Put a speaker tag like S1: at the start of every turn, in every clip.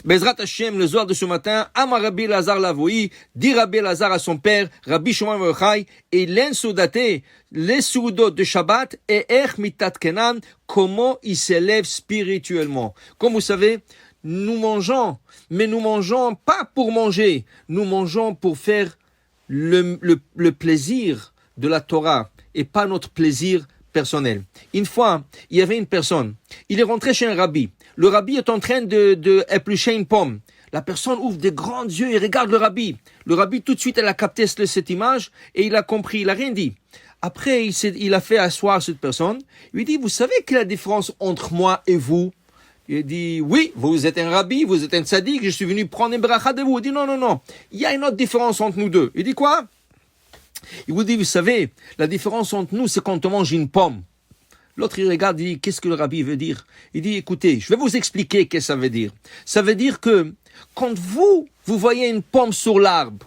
S1: Bezrat Hashem, le soir de ce matin, Amar Rabbi Elazar Lavoï, dit Rabbi Elazar à son père, Rabbi Shimon bar Yochai, et l'en soudate, les soudot de Shabbat, et ech mitat kenan, comment il s'élève spirituellement. Comme vous savez, nous mangeons, mais nous mangeons pas pour manger, nous mangeons pour faire le plaisir de la Torah, et pas notre plaisir personnel. Une fois, il y avait une personne, il est rentré chez un rabbi. Le rabbi est en train de éplucher une pomme. La personne ouvre des grands yeux et regarde le rabbi. Le rabbi, tout de suite, elle a capté cette image et il a compris, il a rien dit. Après, il a fait asseoir cette personne. Il lui dit, vous savez quelle est la différence entre moi et vous? Il dit, oui, vous êtes un rabbi, vous êtes un tzaddik, je suis venu prendre une bracha de vous. Il dit, non, il y a une autre différence entre nous deux. Il dit quoi? Il vous dit, vous savez, la différence entre nous, c'est quand on mange une pomme. L'autre, il regarde, il dit, qu'est-ce que le rabbi veut dire? Il dit, écoutez, je vais vous expliquer qu'est-ce que ça veut dire. Ça veut dire que, quand vous voyez une pomme sur l'arbre,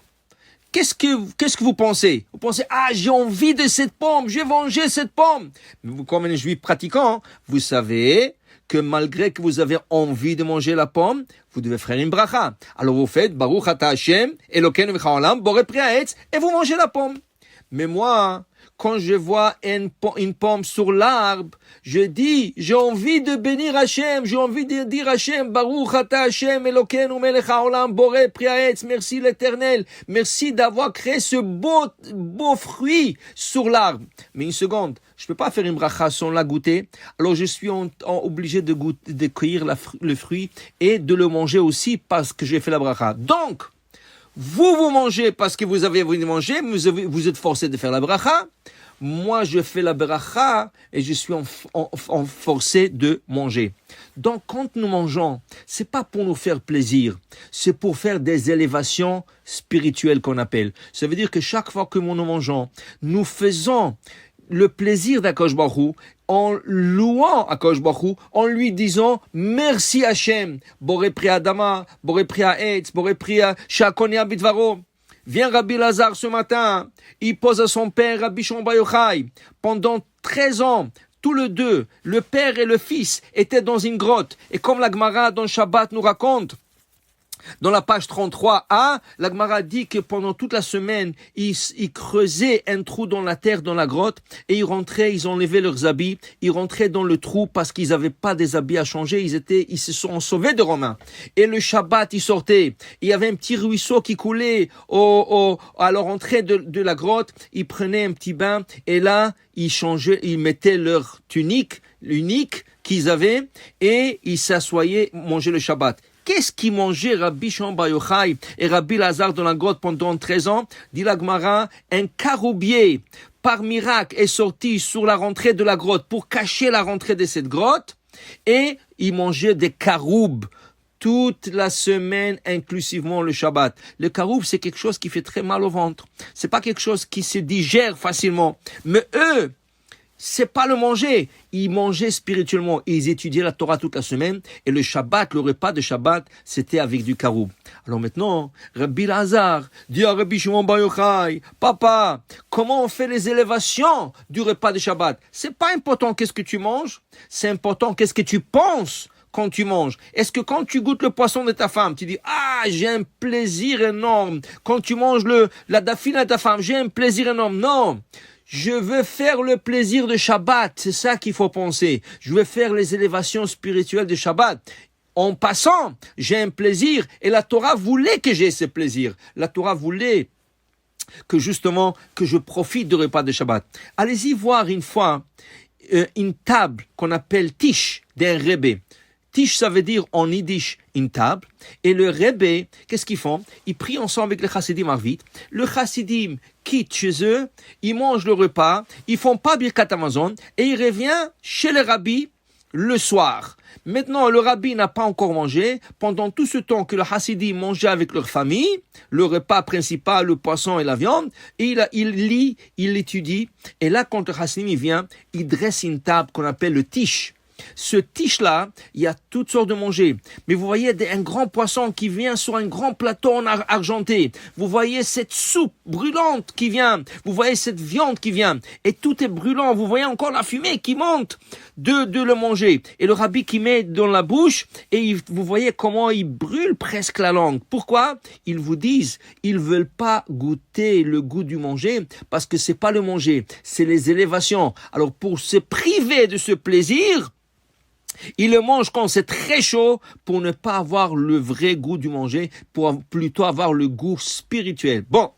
S1: qu'est-ce que vous pensez? Vous pensez, j'ai envie de cette pomme, je vais manger cette pomme. Mais vous, comme un juif pratiquant, vous savez que malgré que vous avez envie de manger la pomme, vous devez faire une bracha. Alors vous faites Baruch Ata Hashem, Elokeinu Melech Haolam, Borei Pri Ha'etz, et vous mangez la pomme. Mais moi, quand je vois une pomme sur l'arbre, je dis, j'ai envie de bénir Hashem, j'ai envie de dire Hashem, Baruch Ata Hashem, Elokeinu Melech Haolam, Borei Pri Ha'etz, merci l'Éternel, merci d'avoir créé ce beau fruit sur l'arbre. Mais une seconde, je peux pas faire une bracha sans la goûter, alors je suis obligé de cueillir le fruit et de le manger aussi parce que j'ai fait la bracha. Donc, vous mangez parce que vous avez envie de manger, vous êtes forcé de faire la bracha. Moi, je fais la bracha et je suis forcé de manger. Donc, quand nous mangeons, c'est pas pour nous faire plaisir, c'est pour faire des élévations spirituelles qu'on appelle. Ça veut dire que chaque fois que nous mangeons, nous faisons le plaisir d'Akadosh Baruch Hu, en louant Akadosh Baruch Hu, en lui disant merci Hashem, Borei Pri Adama, Borei Pri Ha'etz, Borei Pri She'akon Bidvaro. Vient Rabbi Elazar ce matin, il pose à son père Rabbi Shimon bar Yochai. Pendant 13 ans, tous les deux, le père et le fils, étaient dans une grotte. Et comme la Gemara dans Shabbat nous raconte, dans la page 33a, la Gemara dit que pendant toute la semaine, ils creusaient un trou dans la terre, dans la grotte, et ils rentraient, ils enlevaient leurs habits, ils rentraient dans le trou parce qu'ils n'avaient pas des habits à changer, ils se sont sauvés de Romains. Et le Shabbat, ils sortaient, il y avait un petit ruisseau qui coulait à leur entrée de la grotte, ils prenaient un petit bain, et là, ils mettaient leur tunique, l'unique qu'ils avaient, et ils s'assoyaient, mangeaient le Shabbat. Qu'est-ce qui mangeait Rabbi Shimon bar Yochai et Rabbi Elazar dans la grotte pendant 13 ans? Dit la Gemara, un caroubier, par miracle, est sorti sur la rentrée de la grotte pour cacher la rentrée de cette grotte et il mangeait des caroubes toute la semaine, inclusivement le Shabbat. Le caroube, c'est quelque chose qui fait très mal au ventre. C'est pas quelque chose qui se digère facilement. Mais eux, c'est pas le manger. Ils mangeaient spirituellement. Ils étudiaient la Torah toute la semaine. Et le Shabbat, le repas de Shabbat, c'était avec du caroub. Alors maintenant, Rabbi Elazar dit à Rabbi Shimon bar Yochai, papa, comment on fait les élévations du repas de Shabbat? C'est pas important qu'est-ce que tu manges. C'est important qu'est-ce que tu penses quand tu manges. Est-ce que quand tu goûtes le poisson de ta femme, tu dis, j'ai un plaisir énorme. Quand tu manges la dafine de ta femme, j'ai un plaisir énorme. Non. Je veux faire le plaisir de Shabbat. C'est ça qu'il faut penser. Je veux faire les élévations spirituelles de Shabbat. En passant, j'ai un plaisir et la Torah voulait que j'ai ce plaisir. La Torah voulait que justement, que je profite du repas de Shabbat. Allez-y voir une fois une table qu'on appelle tish d'un rebbe. Tish, ça veut dire en yiddish une table. Et le rebbe, qu'est-ce qu'ils font? Ils prient ensemble avec les chassidim arvit. Le chassidim quitte chez eux, ils mangent le repas, ils font pas birkat hamazon et il revient chez le rabbi le soir. Maintenant, le rabbi n'a pas encore mangé. Pendant tout ce temps que le chassidim mangeait avec leur famille, le repas principal, le poisson et la viande, il lit, il étudie. Et là, quand le chassidim vient, il dresse une table qu'on appelle le tish. Ce tiche-là, il y a toutes sortes de manger. Mais vous voyez un grand poisson qui vient sur un grand plateau en argenté. Vous voyez cette soupe brûlante qui vient. Vous voyez cette viande qui vient. Et tout est brûlant. Vous voyez encore la fumée qui monte de le manger. Et le rabbi qui met dans la bouche, et vous voyez comment il brûle presque la langue. Pourquoi? Ils vous disent, ils veulent pas goûter le goût du manger, parce que c'est pas le manger, c'est les élévations. Alors pour se priver de ce plaisir, ils le mangent quand c'est très chaud pour ne pas avoir le vrai goût du manger, pour plutôt avoir le goût spirituel. Bon.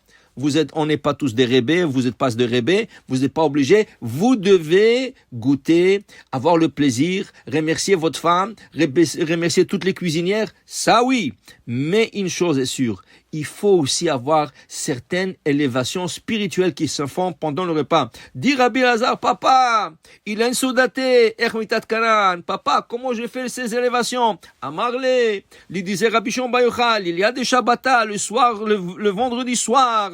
S1: On n'est pas tous des rébés, vous n'êtes pas des rébés, vous n'êtes pas obligés, vous devez goûter, avoir le plaisir, remercier votre femme, remercier toutes les cuisinières, ça oui. Mais une chose est sûre, il faut aussi avoir certaines élévations spirituelles qui se font pendant le repas. Dit Rabbi Lazar, papa, il a une soudaté, ermitat kanan, papa, comment je fais ces élévations? Amarle, lui disait Rabbi Shimon bar Yochai, il y a des Shabbata le soir, le vendredi soir.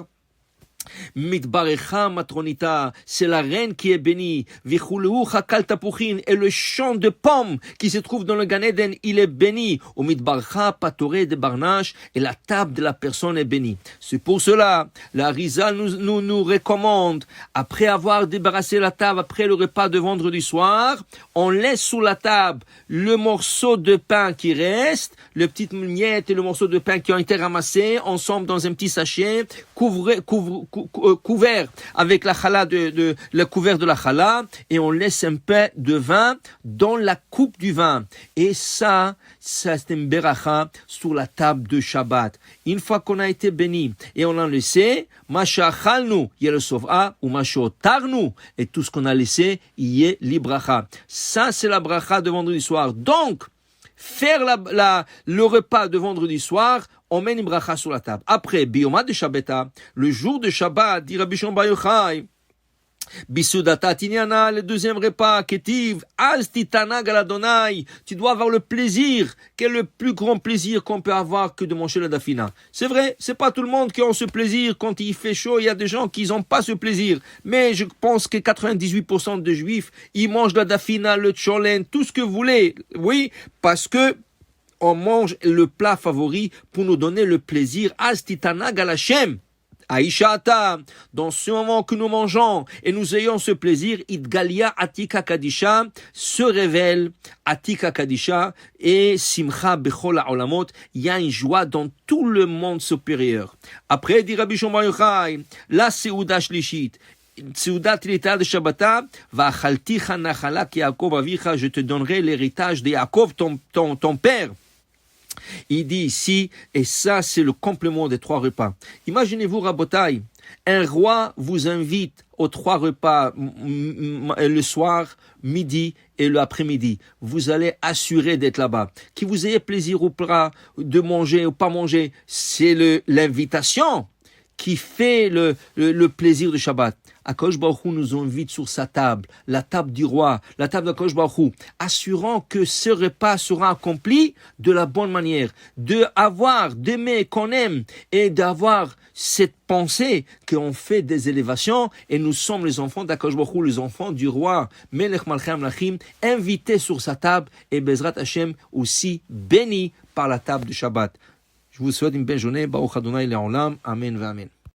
S1: Mitbarecha matronita, c'est la reine qui est bénie. Vichuleu chakal tapouchin, et le champ de pommes qui se trouve dans le Gan Eden, il est béni. Au mitbarecha patoré de barnache, et la table de la personne est bénie. C'est pour cela, la Rizal nous recommande, après avoir débarrassé la table, après le repas de vendredi soir, on laisse sous la table le morceau de pain qui reste, le petit miette et le morceau de pain qui ont été ramassés ensemble dans un petit sachet, couvert avec la challah le couvert de la challah, et on laisse un peu de vin dans la coupe du vin. Et ça c'est une beracha sur la table de Shabbat. Une fois qu'on a été béni et on a laissé, mashachalnu yelosova ou mashotarnu, et tout ce qu'on a laissé, y est libracha. Ça c'est la bracha de vendredi soir. Donc faire le repas de vendredi soir, on met une bracha sur la table. Après, bioma de Shabbata, le jour de Shabbat, dit Rabbi Shimon bar Yochai, Bisudata tinyana, le deuxième repas, ketiv, az titana galadonai, tu dois avoir le plaisir. Quel est le plus grand plaisir qu'on peut avoir que de manger la dafina? C'est vrai, c'est pas tout le monde qui a ce plaisir. Quand il fait chaud, il y a des gens qui n'ont pas ce plaisir. Mais je pense que 98% des juifs, ils mangent la dafina, le tcholen, tout ce que vous voulez. Oui, parce que on mange le plat favori pour nous donner le plaisir. Az titana galashem. Aïshata, dans ce moment que nous mangeons et nous ayons ce plaisir, Idgalia Atika Kadisha se révèle, Atika Kadisha et Simcha Bechol HaOlamot, il y a une joie dans tout le monde supérieur. Après, dit Rabbi Shimon bar Yochai, la Seuda Shlishit, Seudat l'État de Shabbata, Va'achalticha Nachala ki Yaakov Avicha, je te donnerai l'héritage de Yaakov, ton père. Il dit ici, et ça c'est le complément des 3 repas. Imaginez-vous, Rabotai, un roi vous invite aux 3 repas, le soir, midi et l'après-midi. Vous allez assurer d'être là-bas. Que vous ayez plaisir ou pas de manger ou pas manger, c'est l'invitation qui fait le plaisir de Shabbat. Akadosh Baruch Hu nous invite sur sa table, la table du roi, la table d'Akadosh Baruch Hu, assurant que ce repas sera accompli de la bonne manière, d'aimer qu'on aime et d'avoir cette pensée qu'on fait des élévations et nous sommes les enfants d'Akadosh Baruch Hu, les enfants du roi Melech Malchei Amlachim, invités sur sa table et Bezrat Hashem aussi bénis par la table de Shabbat. Je vous souhaite une belle journée. Baruch Adonai Le'olam. Amen.